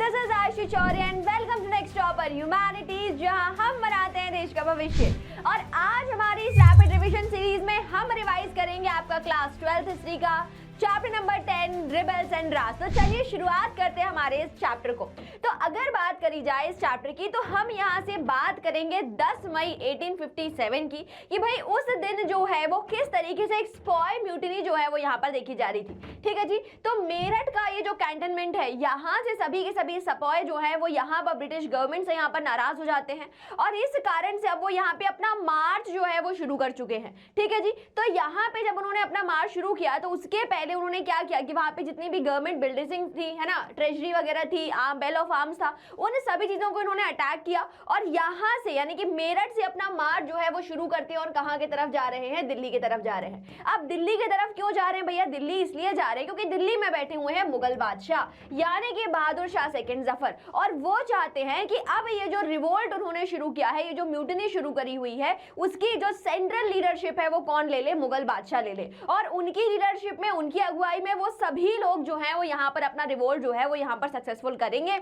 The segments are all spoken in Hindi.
This is Ayushi Choure and welcome to next topper humanities, जहां हम बनाते हैं देश का भविष्य। और आज हमारी इस रैपिड रिवीजन सीरीज में हम रिवाइज करेंगे आपका क्लास 12th हिस्ट्री का चैप्टर नंबर 10 रिबेल्स एंड रास। तो चलिए शुरुआत करते हैं हमारे इस चैप्टर को। तो अगर बात करी जाए इस चैप्टर की तो हम यहाँ से बात करेंगे 10 मई 1857 की कि भाई उस दिन जो है वो किस तरीके से एक स्पॉय म्यूटिनी जो है वो यहाँ पर देखी जा रही थी। ठीक है जी। तो मेरठ का ये जो कैंटनमेंट है, यहाँ से सभी के सभी सपॉय जो है वो यहाँ पर ब्रिटिश गवर्नमेंट से यहाँ पर नाराज हो जाते हैं और इस कारण से अब वो यहाँ पे अपना मार्च जो है वो शुरू कर चुके हैं। ठीक है जी। तो यहाँ पे जब उन्होंने अपना मार्च शुरू किया तो उसके पहले उन्होंने क्या किया कि वहां पे जितनी भी गवर्नमेंट बिल्डिंग थी, है ना, ट्रेजरी वगैरह थी, बेल ऑफ आर्म्स था, उन सभी चीजों को इन्होंने अटैक किया और यहाँ से यानी कि मेरठ से अपना मार्च जो है वो शुरू करते हैं और कहां की तरफ जा रहे हैं? दिल्ली की तरफ जा रहे हैं। अब दिल्ली की तरफ क्यों जा रहे हैं भैया? दिल्ली इसलिए जा रहे हैं क्योंकि दिल्ली में बैठे हुए हैं मुगल बादशाह यानी कि बहादुर शाह सेकंड जफर, और वो चाहते हैं कि अब ये जो रिवोल्ट उन्होंने शुरू किया है, ये जो म्यूटिनी शुरू करी हुई है, उसकी जो सेंट्रल लीडरशिप है वो कौन ले ले? मुगल बादशाह ले ले। और उनकी लीडरशिप में, उनकी अगुवाई में वो सभी लोग जो हैं वो यहाँ पर अपना रिवोल्ट जो है वो यहाँ पर सक्सेसफुल करेंगे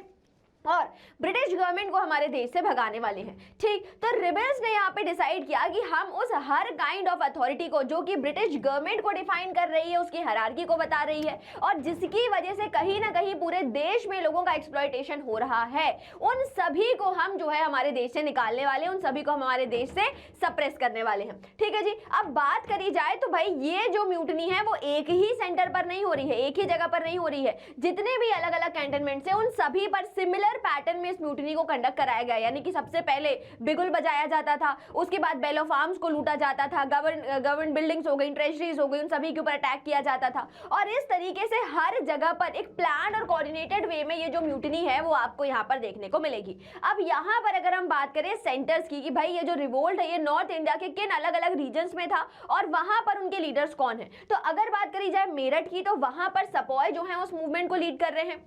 और ब्रिटिश गवर्नमेंट को हमारे देश से भगाने वाले हैं। ठीक। तो रिबेल्स ने यहाँ पे डिसाइड किया कि हम उस हर काइंड ऑफ अथॉरिटी को जो कि ब्रिटिश गवर्नमेंट को डिफाइन कर रही है, उसकी हायरार्की को बता रही है और जिसकी वजह से कहीं ना कहीं पूरे देश में लोगों का एक्सप्लॉयटेशन हो रहा है, उन सभी को हम जो है हमारे देश से निकालने वाले हैं, उन सभी को हम हमारे देश से सप्रेस करने वाले हैं। ठीक है जी। अब बात करी जाए तो भाई ये जो म्यूटनी है वो एक ही सेंटर पर नहीं हो रही है, एक ही जगह पर नहीं हो रही है। जितने भी अलग अलग कैंटनमेंट है उन सभी पर सिमिलर पैटर्न में इस म्यूटिनी को कंडक्ट कराया गया। यानी कि सबसे पहले बिगुल बजाया जाता था, उसके बाद बेल ऑफ आर्म्स को लूटा जाता था, गवर्नमेंट बिल्डिंग्स हो गई, ट्रेजरीज हो गई, उन सभी के ऊपर अटैक किया जाता था और इस तरीके से हर जगह पर एक प्लान और कोऑर्डिनेटेड वे में ये जो म्यूटिनी है वो आपको यहाँ पर देखने को मिलेगी। अब यहाँ पर अगर हम बात करें सेंटर्स की कि भाई ये जो रिवोल्ट है ये नॉर्थ इंडिया के किन अलग अलग रीजन्स में था और वहां पर उनके लीडर्स कौन है, तो अगर बात करी जाए मेरठ की तो वहां पर सपॉय जो है उस मूवमेंट को लीड कर रहे हैं।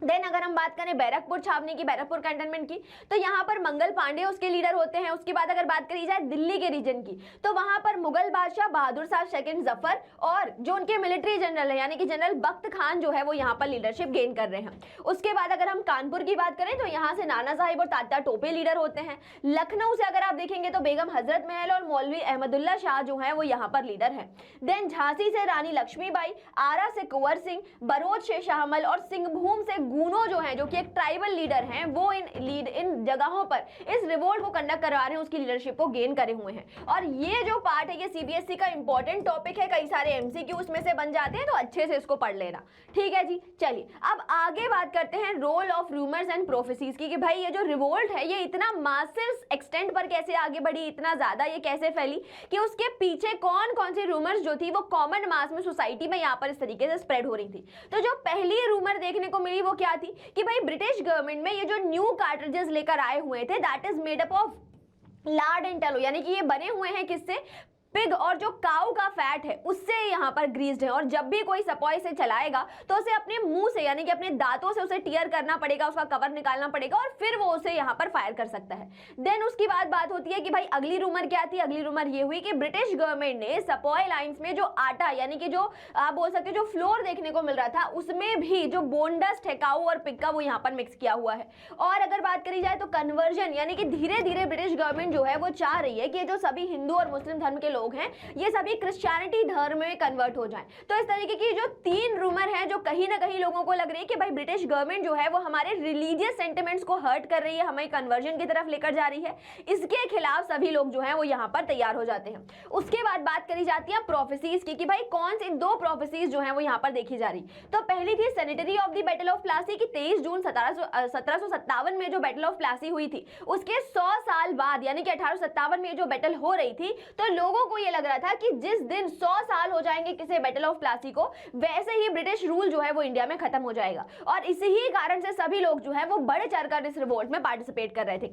देन अगर हम बात करें बैरकपुर छावनी की, बैरकपुर कैंटनमेंट की, तो यहाँ पर मंगल पांडे उसके लीडर होते हैं। उसके बाद अगर बात करी जाए दिल्ली के रीजन की तो वहां पर मुगल बादशाह बहादुर शाह सेकंड जफर और जो उनके मिलिट्री जनरल है यानी कि जनरल बख्त खान जो है वो यहाँ पर लीडरशिप गेन कर रहे हैं। उसके बाद अगर हम कानपुर की बात करें तो यहाँ से नाना साहिब और तात्या टोपे लीडर होते हैं। लखनऊ से अगर आप देखेंगे तो बेगम हजरत महल और मौलवी अहमदुल्ला शाह जो है वो यहाँ पर लीडर है। देन झांसी से रानी लक्ष्मीबाई, आरा से कुंवर सिंह, बरोज से शाहमल और सिंहभूम से गूनो जो है, जो कि एक ट्राइबल लीडर हैं, वो इन जगहों पर इस रिवोल्ट को कंडक्ट करवा रहे हैं, उसकी लीडरशिप को गेन करे हुए हैं। और ये जो पार्ट है ये सीबीएसई का इंपॉर्टेंट टॉपिक है, कई सारे एमसीक्यू उसमें से बन जाते हैं, तो अच्छे से इसको पढ़ लेना। ठीक है जी। चलिए अब आगे बात करते हैं role of rumours and prophecies की कि भाई ये जो रिवोल्ट है ये इतना मासिव एक्सटेंट पर कैसे आगे बढ़ी, इतना ज्यादा ये कैसे फैली कि उसके पीछे कौन कौन सी रूमर्स जो थी वो कॉमन मास में सोसाइटी में यहाँ पर इस तरीके से स्प्रेड हो रही थी। तो जो पहली रूमर देखने को मिली वो क्या थी कि भाई ब्रिटिश गवर्नमेंट में ये जो न्यू कार्ट्रिजेस लेकर आए हुए थे that is made up of Lord and tallow, यानी कि ये बने हुए हैं किससे? पिग और जो काऊ का फैट है उससे यहाँ पर ग्रीस्ड है और जब भी कोई सपॉय से चलाएगा तो उसे अपने मुंह से यानी कि अपने दांतों से उसे टीयर करना पड़ेगा, उसका कवर निकालना पड़ेगा और फिर वो उसे यहाँ पर फायर कर सकता है। देन उसकी बाद बात होती है कि भाई अगली रूमर क्या थी? अगली रूमर ये हुई कि ब्रिटिश गवर्नमेंट ने सपॉय लाइन्स में जो आटा यानी कि जो आप बोल सकते जो फ्लोर देखने को मिल रहा था उसमें भी जो बोन डस्ट है काऊ और पिग का वो यहाँ पर मिक्स किया हुआ है। और अगर बात करी जाए तो कन्वर्जन यानी कि धीरे धीरे ब्रिटिश गवर्नमेंट जो है वो चाह रही है कि ये जो सभी हिंदू और मुस्लिम धर्म के लोग हैं ये सभी क्रिश्चियनिटी धर्म में कन्वर्ट हो जाएं। तो इस तरीके की जो तीन रूमर है जो कहीं ना कहीं लोगों को लग रही है कि भाई ब्रिटिश गवर्नमेंट जो है वो हमारे रिलीजियस सेंटिमेंट्स को हर्ट कर रही है, हमें कन्वर्जन की तरफ लेकर जा रही है, इसके खिलाफ सभी लोग जो है वो यहाँ पर तैयार हो जाते हैं। उसके बाद बात करी जाती है प्रोफेसीज की कि भाई कौन सी दो प्रोफेसीज जो है वो यहाँ पर देखी जा रही। तो पहली थी sanitary of the battle of Plassey की 23 जून 1757 में जो बैटल ऑफ प्लासी हुई थी उसके 100 साल बाद यानी कि 1857 में जो बैटल हो रही थी तो लोगों को ये लग रहा था कि जिस दिन 100 साल हो जाएंगे किसी बैटल ऑफ प्लासी को वैसे ही ब्रिटिश रूल जो है वो इंडिया में खत्म हो जाएगा और इसी ही कारण से सभी लोग जो है वो बढ़ चढ़कर इस रिवोल्ट में पार्टिसिपेट कर रहे थे।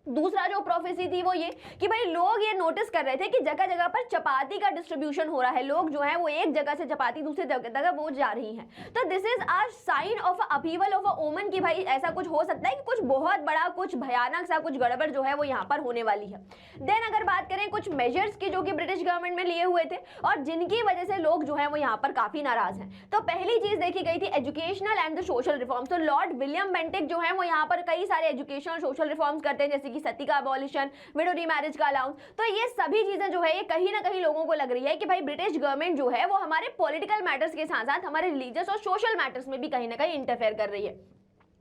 दूसरा जो प्रोफेसी थी वो ये कि भाई लोग ये नोटिस कर रहे थे कि जगह जगह पर चपाती का डिस्ट्रीब्यूशन हो रहा है, लोग जो है वो एक जगह से चपाती दूसरी जगह वो जा रही हैं। तो this is a sign of approval of a woman कि भाई ऐसा कुछ हो सकता है कि कुछ बहुत बड़ा, कुछ भयानक सा, कुछ गड़बड़ जो है वो यहाँ पर होने वाली है। देन अगर बात करें कुछ मेजर्स की जो कि ब्रिटिश गवर्नमेंट में लिए हुए थे और जिनकी वजह से लोग जो है वो यहाँ पर काफी नाराज हैं, तो पहली चीज देखी गई थी educational and the social reforms. तो लॉर्ड विलियम बेंटिक जो है वो यहाँ पर कई सारे एजुकेशनल सोशल रिफॉर्म्स करते हैं, जैसे कि सती का अबॉलिशन, विडो रीमैरिज का अलाउंस। तो ये सभी चीजें जो है ये कहीं ना कहीं लोगों को लग रही है कि भाई ब्रिटिश गवर्नमेंट जो है वो हमारे पॉलिटिकल मैटर्स के साथ साथ हमारे रिलीजियस और सोशल मैटर्स में भी कहीं ना कहीं इंटरफेयर कर रही है।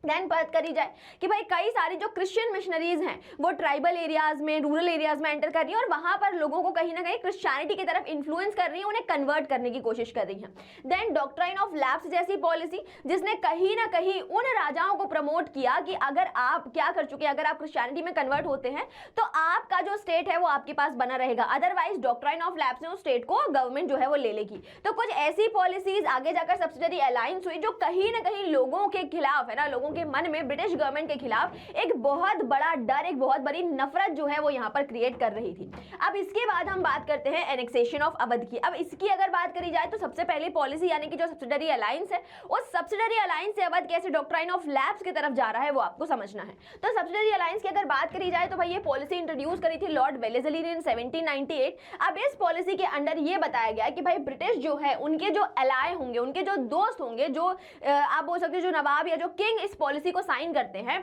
देन बात करी जाए कि भाई कई सारी जो क्रिश्चियन मिशनरीज हैं वो ट्राइबल एरियाज में, रूरल एरियाज में एंटर कर रही है और वहां पर लोगों को कहीं ना कहीं क्रिश्चियनिटी की तरफ इन्फ्लुएंस कर रही है, उन्हें कन्वर्ट करने की कोशिश कर रही है। देन डॉक्ट्राइन ऑफ लैप्स जैसी पॉलिसी जिसने कहीं ना कहीं उन राजाओं को प्रमोट किया कि अगर आप क्या कर चुके हैं, अगर आप क्रिश्चियनिटी में कन्वर्ट होते हैं तो आपका जो स्टेट है वो आपके पास बना रहेगा, अदरवाइज डॉक्ट्राइन ऑफ लैप्स ने उस स्टेट को गवर्नमेंट जो है वो ले लेगी। तो कुछ ऐसी पॉलिसीज आगे जाकर सब्सिडरी अलायंस हुई जो कहीं ना कहीं लोगों के खिलाफ है ना, लोगों के मन में ब्रिटिश गवर्नमेंट के खिलाफ एक बहुत बड़ा डर, एक बहुत बड़ी नफरत जो है वो यहां पर क्रिएट कर रही थी। अब इसके बाद हम बात करते हैं एनेक्सेशन ऑफ अवध की। अब इसकी अगर बात करी जाए तो सबसे पहली पॉलिसी यानी कि जो सब्सिडरी अलायंस है, उस सब्सिडरी अलायंस से अवध कैसे डॉक्ट्राइन ऑफ लैप्स की तरफ जा रहा है वो आपको समझना है। तो सब्सिडरी अलायंस की अगर बात करी जाए तो भाई ये पॉलिसी इंट्रोड्यूस करी थी लॉर्ड वेलेस्ली ने इन 1798। अब इस पॉलिसी के अंडर ये बताया गया कि भाई ब्रिटिश जो है उनके जो एलाय होंगे, उनके जो दोस्त होंगे, जो आप बोल सकते हो जो नवाब या जो किंग इस पॉलिसी को साइन करते हैं,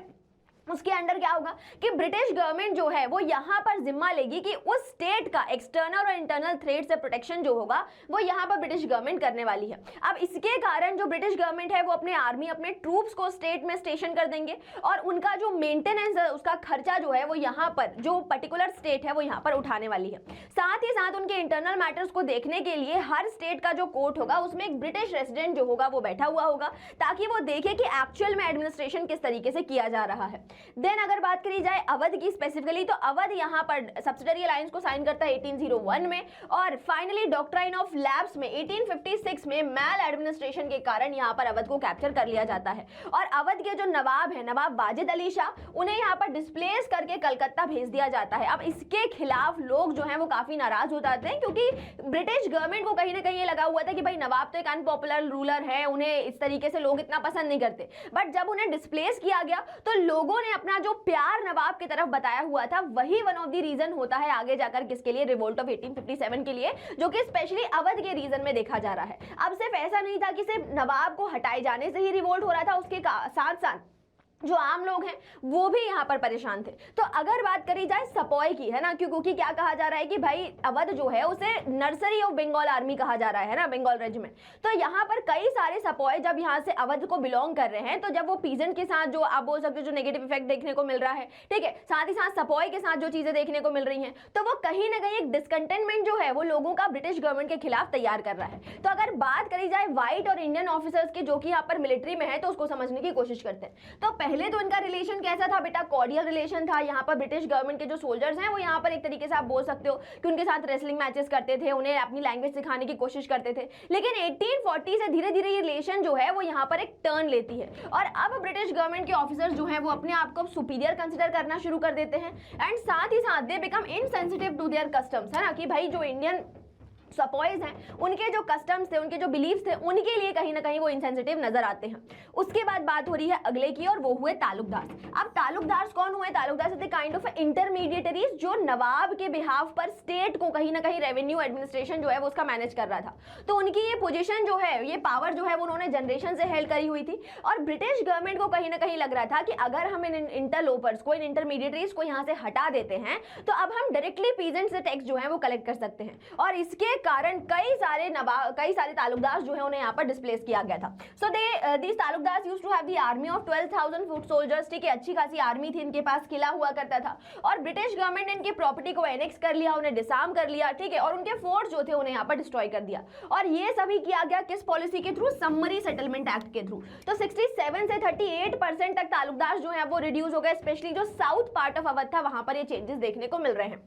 उसके अंडर क्या होगा कि ब्रिटिश गवर्नमेंट जो है वो यहां पर जिम्मा लेगी कि उस स्टेट का एक्सटर्नल और इंटरनल थ्रेट से प्रोटेक्शन जो होगा वो यहां पर ब्रिटिश गवर्नमेंट करने वाली है। अब इसके कारण जो ब्रिटिश गवर्नमेंट है वो अपने आर्मी, अपने ट्रूप्स को स्टेट में स्टेशन कर देंगे और उनका जो मेंटेनेंस है, उसका खर्चा जो है वो यहां पर जो पर्टिकुलर स्टेट है वो यहां पर उठाने वाली है। साथ ही साथ उनके इंटरनल मैटर्स को देखने के लिए हर स्टेट का जो कोर्ट होगा उसमें एक ब्रिटिश रेसिडेंट जो होगा वो बैठा हुआ होगा, ताकि वो देखे कि एक्चुअल में एडमिनिस्ट्रेशन किस तरीके से किया जा रहा है। देन अगर बात करी जाए अवध की स्पेसिफिकली, तो अवध यहां पर सब्सिडरी अलायंस को साइन करता है 1801 में और फाइनली डॉक्ट्राइन ऑफ लैप्स में 1856 में मैल एडमिनिस्ट्रेशन के कारण यहां पर अवध को कैप्चर कर लिया जाता है और अवध के जो नवाब है, नवाब वाजिद अली शाह, उन्हें यहां पर डिस्प्लेस करके कलकत्ता भेज दिया जाता है। अब इसके खिलाफ लोग जो हैं वो काफी नाराज हो जाते हैं क्योंकि ब्रिटिश गवर्नमेंट को कहीं ना कहीं ये लगा हुआ था कि भाई नवाब तो एक अनपॉपुलर रूलर है, उन्हें इस तरीके से लोग इतना पसंद नहीं करते। बट जब उन्हें डिस्प्लेस किया गया तो लोगों ने अपना जो प्यार नवाब की तरफ बताया हुआ था, वही वन ऑफ द रीजन होता है आगे जाकर किसके लिए, रिवोल्ट ऑफ 1857 के लिए, जो कि स्पेशली अवध के रीजन में देखा जा रहा है। अब सिर्फ ऐसा नहीं था कि सिर्फ नवाब को हटाए जाने से ही रिवोल्ट हो रहा था, उसके साथ साथ जो आम लोग हैं वो भी यहाँ पर परेशान थे। तो अगर बात करी जाए सपोय की, है ना, क्योंकि क्या कहा जा रहा है कि भाई अवध जो है उसे नर्सरी ऑफ बंगाल आर्मी कहा जा रहा है ना, बंगाल रेजिमेंट। तो यहाँ पर कई सारे सपोय जब यहाँ से अवध को बिलोंग कर रहे हैं, तो जब वो पीजेंट के साथ जो आप बोल सकते हो जो नेगेटिव इफेक्ट देखने को मिल रहा है, ठीक है, साथ ही साथ सपोय के साथ जो चीजें देखने को मिल रही हैं, तो वो कहीं ना कहीं एक डिसकंटेनमेंट जो है वो लोगों का ब्रिटिश गवर्नमेंट के खिलाफ तैयार कर रहा है। तो अगर बात करी जाए व्हाइट और इंडियन ऑफिसर्स की जो कि यहाँ पर मिलिट्री में है, तो उसको समझने की कोशिश करते हैं। तो पहले तो इनका रिलेशन कैसा था बेटा, कॉर्डियल रिलेशन था। यहाँ पर ब्रिटिश गवर्नमेंट के जो सोल्जर्स हैं वो यहाँ पर एक तरीके से आप बोल सकते हो कि उनके साथ रेसलिंग मैचेस करते थे, उन्हें अपनी लैंग्वेज सिखाने की कोशिश करते थे। लेकिन 1840 से धीरे धीरे ये रिलेशन जो है वो यहाँ पर एक टर्न लेती है और अब ब्रिटिश गवर्नमेंट के ऑफिसर्स जो है वो अपने आप को सुपीरियर कंसिडर करना शुरू कर देते हैं एंड साथ ही साथ they become insensitive to their customs, है ना, कि भाई जो इंडियन सपोइज हैं उनके जो कस्टम्स थे, उनके जो बिलीफ्स थे, उनके लिए कहीं ना कहीं वो इनसेंसिटिव नजर आते हैं। उसके बाद बात हो रही है अगले की और वो हुए तालुकदार। अब तालुकदार कौन हुए? तालुकदार से काइंड ऑफ इंटरमीडिएटरीज जो नवाब के बिहाफ पर स्टेट को कहीं ना कहीं रेवेन्यू एडमिनिस्ट्रेशन जो है वो उसका मैनेज कर रहा था। तो उनकी ये पोजीशन जो है, ये पावर जो है वो उन्होंने जनरेशन से हेल्ड करी हुई थी और ब्रिटिश गवर्नमेंट को कहीं ना कहीं लग रहा था कि अगर हम इन इंटरलोपर्स को, इन इंटरमीडिएटरीज को यहाँ से हटा देते हैं तो अब हम डायरेक्टली पीजेंट से टैक्स जो है वो कलेक्ट कर सकते हैं और इसके कारण कई सारे तालुकदार जो है उन्हें यहाँ पर डिस्प्लेस किया गया था। So these taluqdar used to have the army of 12,000 foot soldiers. ठीक है, अच्छी खासी आर्मी थी इनके पास, किला हुआ करता था और ब्रिटिश गवर्नमेंट ने इनकी प्रॉपर्टी को एनेक्स कर लिया, उन्हें डिसार्म कर लिया, ठीक है, और उनके फोर्ट जो थे उन्हें यहाँ पर डिस्ट्रॉय कर दिया। और ये सभी किया गया किस पॉलिसी के थ्रू? समरी सेटलमेंट एक्ट के थ्रू। तो 67 से 38% तक तालुकदार जो है वो रिड्यूस हो गए, स्पेशली जो साउथ पार्ट ऑफ अवध था वहां पर ये चेंजेस देखने को मिल रहे हैं।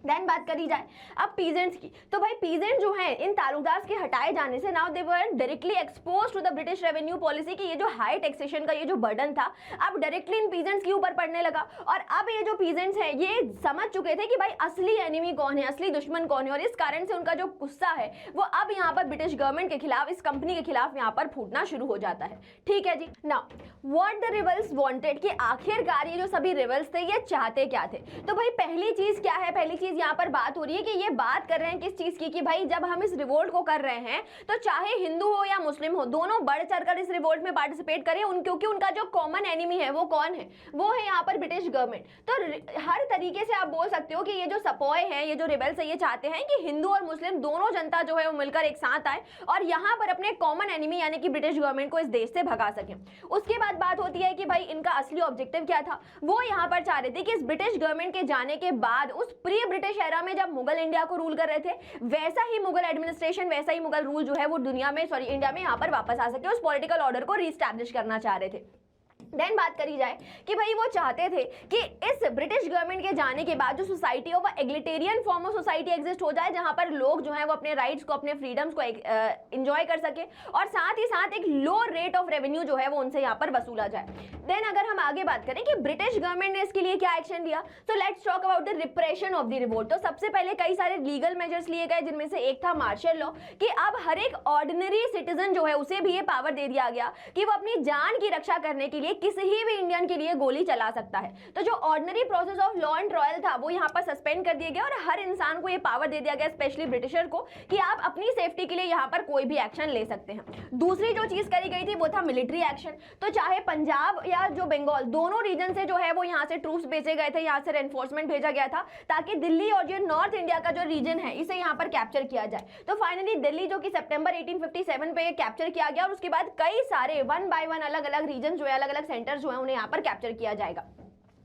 देन बात करी जाए अब पीजेंट्स की, तो भाई पीजेंट जो है इन तालुकदार के हटाए जाने से now they were directly expose to the British revenue policy की ये जो हाई टैक्सेशन का ये जो बर्डन था अब डायरेक्टली इन पीजेंट्स के ऊपर पड़ने लगा। और अब ये जो पीजेंट्स हैं ये समझ चुके थे कि भाई असली एनिमी कौन है, असली दुश्मन कौन है, और इस कारण से उनका जो गुस्सा है वो अब यहाँ पर ब्रिटिश गवर्नमेंट के खिलाफ, इस कंपनी के खिलाफ यहाँ पर फूटना शुरू हो जाता है। ठीक है जी। Now what the rebels wanted, कि आखिरकार ये जो सभी रिबल्स थे ये चाहते क्या थे। तो भाई पहली चीज क्या है, पहली चीज यहाँ पर बात हो रही है कि ये बात कर रहे हैं किस चीज की, कि भाई जब हम इस रिवोल्ट को कर रहे हैं तो चाहे हिंदू हो या मुस्लिम हो दोनों बढ़ चढ़कर इस रिवोल्ट में पार्टिसिपेट करें, क्योंकि उनका जो कॉमन एनिमी है वो कौन है, वो है यहाँ पर ब्रिटिश गवर्नमेंट। तो हर तरीके से आप बोल सकते हो कि ये जो सपोय हैं, ये जो रिबल्स है, ये चाहते हैं कि हिंदू और मुस्लिम दोनों जनता जो है वो मिलकर एक साथ आए और यहाँ पर अपने कॉमन एनिमी यानी कि ब्रिटिश गवर्नमेंट को इस देश से भगा सके। उसके बाद बात होती है कि भाई इनका असली ऑब्जेक्टिव क्या था, वो यहाँ पर चाह रहे थे कि इस ब्रिटिश गवर्नमेंट के जाने के बाद उस प्री ब्रिटिश एरा में जब मुगल इंडिया को रूल कर रहे थे वैसा ही मुगल एडमिनिस्ट्रेशन, वैसा ही मुगल रूल जो है वो दुनिया में, सॉरी इंडिया में यहाँ पर वापस आ सके, उस पॉलिटिकल ऑर्डर को रीस्टैब्लिश करना चाह रहे थे। देन बात करी जाए कि भाई वो चाहते थे कि इस ब्रिटिश गवर्नमेंट के जाने के बाद जो सोसाइटी हो वो एग्लिटेरियन फॉर्म ऑफ सोसाइटी एग्जिस्ट हो जाए, जहां पर लोग जो है वो अपने राइट्स को, अपने फ्रीडम्स को एंजॉय कर सके और साथ ही साथ एक लो रेट ऑफ रेवेन्यू जो है वो उनसे यहाँ पर वसूला जाए। देन अगर हम आगे बात करें कि ब्रिटिश गवर्नमेंट ने इसके लिए क्या एक्शन लिया, तो let's talk about the repression of the revolt. तो सबसे पहले कई सारे लीगल मेजर्स लिए गए, जिनमें से एक था मार्शल लॉ, कि अब हर एक ऑर्डिनरी सिटीजन जो है उसे भी ये पावर दे दिया गया कि वो अपनी जान की रक्षा करने के लिए किसी भी इंडियन के लिए गोली चला सकता है। तो जो ordinary process of law and trial था वो यहाँ पर सस्पेंड कर दिया गया और हर इंसान को ये पावर दे दिया गया, स्पेशली ब्रिटिशर को, कि आप अपनी सेफ्टी के लिए यहाँ पर कोई भी एक्शन ले सकते हैं। दूसरी जो चीज करी गई थी वो था मिलिट्री एक्शन। तो चाहे पंजाब या जो बंगाल दोनों रीजन से जो है वो यहाँ से ट्रूप्स भेजे गए थे, यहाँ से रेनफोर्समेंट भेजा गया था ताकि दिल्ली और जो नॉर्थ इंडिया का जो रीजन है इसे यहाँ पर कैप्चर किया जाए। तो फाइनली दिल्ली जो कि सितंबर 1857 पे कैप्चर किया गया और उसके बाद कई सारे वन बाय वन अलग अलग रीजन जो है, अलग अलग सेंटर्स जो है उन्हें यहाँ पर कैप्चर किया जाएगा।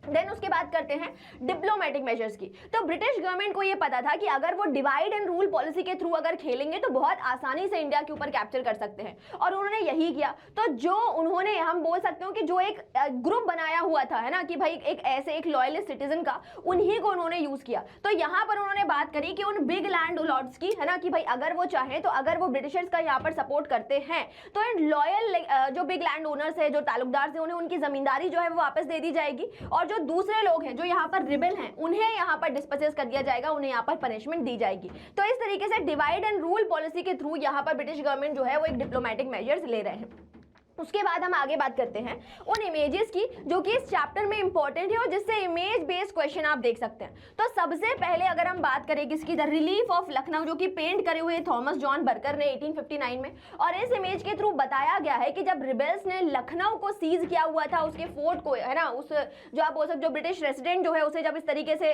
देन उसके बाद करते हैं डिप्लोमेटिक मेजर्स की। तो ब्रिटिश गवर्नमेंट को ये पता था कि अगर वो डिवाइड एंड रूल पॉलिसी के थ्रू अगर खेलेंगे तो बहुत आसानी से इंडिया के ऊपर कैप्चर कर सकते हैं, और उन्होंने यही किया। तो जो उन्होंने, हम बोल सकते हो कि जो एक ग्रुप बनाया हुआ था, है ना, कि भाई एक ऐसे एक लॉयलिस्ट सिटीजन का, उन्हीं को उन्होंने यूज किया। तो यहाँ पर उन्होंने बात करी कि उन बिग लैंड लॉर्ड्स की, है ना, कि भाई अगर वो चाहें तो अगर वो ब्रिटिशर्स का यहाँ पर सपोर्ट करते हैं तो इन लॉयल जो बिग लैंड ओनर्स है, जो तालुकदार है, उन्हें उनकी जमींदारी जो है वो वापस दे दी जाएगी, और जो दूसरे लोग हैं जो यहाँ पर रिबेल हैं उन्हें यहाँ पर डिस्पोजेस कर दिया जाएगा, उन्हें यहाँ पर पनिशमेंट दी जाएगी। तो इस तरीके से डिवाइड एंड रूल पॉलिसी के थ्रू यहाँ पर ब्रिटिश गवर्नमेंट जो है वो एक डिप्लोमेटिक मेजर्स ले रहे हैं। उसके बाद हम आगे बात करते हैं उन इमेजेस की जो कि इस चैप्टर में इंपॉर्टेंट है और जिससे इमेज बेस्ड क्वेश्चन आप देख सकते हैं। तो सबसे पहले अगर हम बात करें किसकी, द रिलीफ ऑफ लखनऊ, जो कि पेंट करे हुए थॉमस जॉन बर्कर ने 1859 में, और इस इमेज के थ्रू बताया गया है कि जब रिबेल्स ने लखनऊ को सीज किया हुआ था, उसके फोर्ट को, है ना, उस जो आप बोल सकते जो ब्रिटिश रेसिडेंट जो है उसे जब इस तरीके से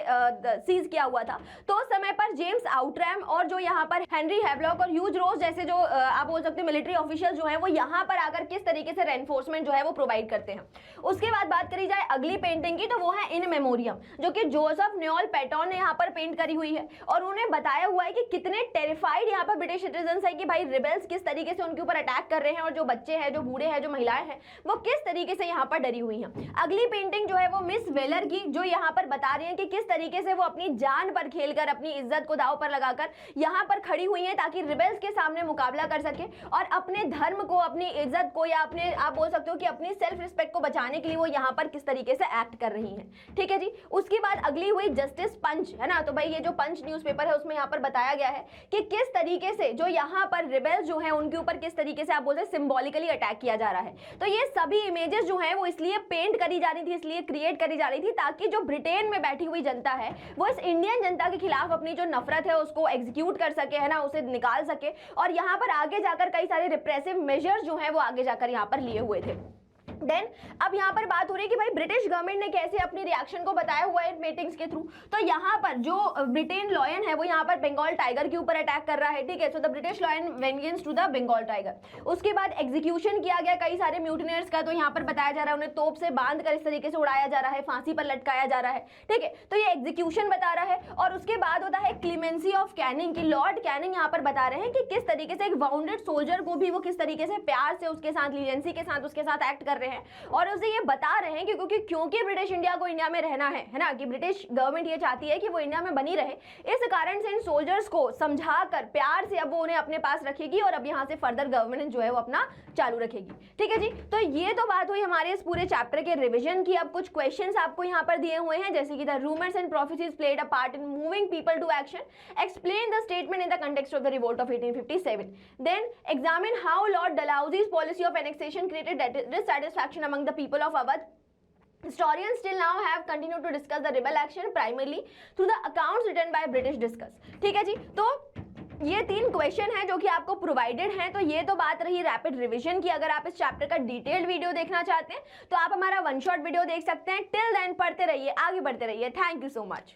सीज किया हुआ था, तो उस समय पर जेम्स आउटरैम और जो यहाँ पर हेनरी हैवलॉक और ह्यूज रोज जैसे जो आप बोल सकते मिलिट्री ऑफिशियल जो है वो यहाँ पर आकर किस तरीके से रेनफोर्समेंट जो है वो प्रोवाइड करते हैं। उसके बाद बात करी जाए अगली पेंटिंग की, तो वो है इन मेमोरियम, जो कि जोसेफ न्योल पैटर्न ने यहाँ पर पेंट करी हुई है, और उन्हें बताया हुआ है कि कितने टेरिफाइड यहाँ पर ब्रिटिश सिटीजन्स है कि भाई रिबेल्स किस तरीके से उनके ऊपर अटैक कर रहे हैं, और जो बच्चे हैं, जो बूढ़े हैं, जो महिलाएं हैं, वो किस तरीके से यहाँ पर डरी हुई हैं। अगली पेंटिंग जो है वो मिस वेलर की, जो यहाँ पर बता रही है कि किस तरीके से वो अपनी जान पर खेलकर, अपनी इज्जत को दांव पर लगाकर यहाँ पर खड़ी हुई है ताकि रिबेल्स के सामने मुकाबला कर सके और अपने धर्म को, अपनी इज्जत को, या अपने आप बोल सकते हो कि अपनी सेल्फ रिस्पेक्ट को बचाने के लिए वो यहाँ पर किस तरीके से एक्ट कर रही हैं। ठीक है जी। उसके बाद अगली हुई जस्टिस पंच, है ना। तो भाई ये जो पंच न्यूज़पेपर है उसमें यहाँ पर बताया गया है कि किस तरीके से जो यहाँ पर रिबेल्स जो है उनके ऊपर किस तरीके से आप बोलते हैं सिंबॉलिकली अटैक किया जा रहा है। तो ये सभी इमेजेस जो है वो इसलिए पेंट करी जा रही थी, इसलिए क्रिएट करी जा रही थी ताकि जो ब्रिटेन में बैठी हुई जनता है वो इस इंडियन जनता के खिलाफ अपनी जो नफरत है उसको एग्जीक्यूट कर सके, है ना, उसे निकाल सके, और यहाँ पर आगे जाकर कई सारे रिप्रेसिव मेजर्स जो है वो आगे जाकर यहाँ पर लिए हुए थे। देन अब यहाँ पर बात हो रही है कि भाई ब्रिटिश गवर्नमेंट ने कैसे अपनी रिएक्शन को बताया हुआ है मीटिंग्स के थ्रू। तो यहाँ पर जो ब्रिटेन लॉयन है वो यहाँ पर बंगाल टाइगर के ऊपर अटैक कर रहा है। ठीक है, so the British lion went against to the Bengal tiger. उसके बाद एग्जीक्यूशन किया गया कई सारे म्यूटिनियर्स का, तो यहाँ पर बताया जा रहा है उन्हें तोप से बांध कर इस तरीके से उड़ाया जा रहा है, फांसी पर लटकाया जा रहा है। ठीक है, तो ये एग्जीक्यूशन बता रहा है। और उसके बाद होता है क्लीमेंसी ऑफ कैनिंग, की लॉर्ड कैनिंग यहाँ पर बता रहे हैं कि किस तरीके से एक वाउंडेड सोल्जर को भी वो किस तरीके से प्यार से उसके साथ, लीजेंसी के साथ उसके साथ एक्ट कर रहे हैं, हैं और उसे ये बता रहे हैं कि क्योंकि ब्रिटिश इंडिया को इंडिया में रहना है ना, कि ब्रिटिश गवर्नमेंट ये चाहती है कि वो इंडिया में बनी रहे, इस कारण से इन सोल्जर्स को समझाकर प्यार से अब वो उन्हें अपने पास रखेगी और अब यहाँ से फर्दर गवर्नेंस जो है वो अपना चालू रखेगी। ठीक है जी, तो ये तो बात हुई हमारे इस पूरे चैप्टर के रिवीजन की। अब कुछ क्वेश्चंस आपको यहाँ पर दिए हुए हैं, जैसे कि the rumours and prophecies played a part in moving people to action, explain the statement in the context of the revolt of 1857, then examine how Lord Dalhousie's policy of annexation created dissatisfaction among the people of Awadh. Historians still now have continued to discuss the rebel action primarily through the accounts written by British discuss. ठीक है जी, तो ये 3 क्वेश्चन हैं जो कि आपको प्रोवाइडेड हैं। तो ये तो बात रही रैपिड रिवीजन की। अगर आप इस चैप्टर का डिटेल्ड वीडियो देखना चाहते हैं तो आप हमारा वन शॉट वीडियो देख सकते हैं। टिल देन पढ़ते रहिए, आगे बढ़ते रहिए। Thank you so much.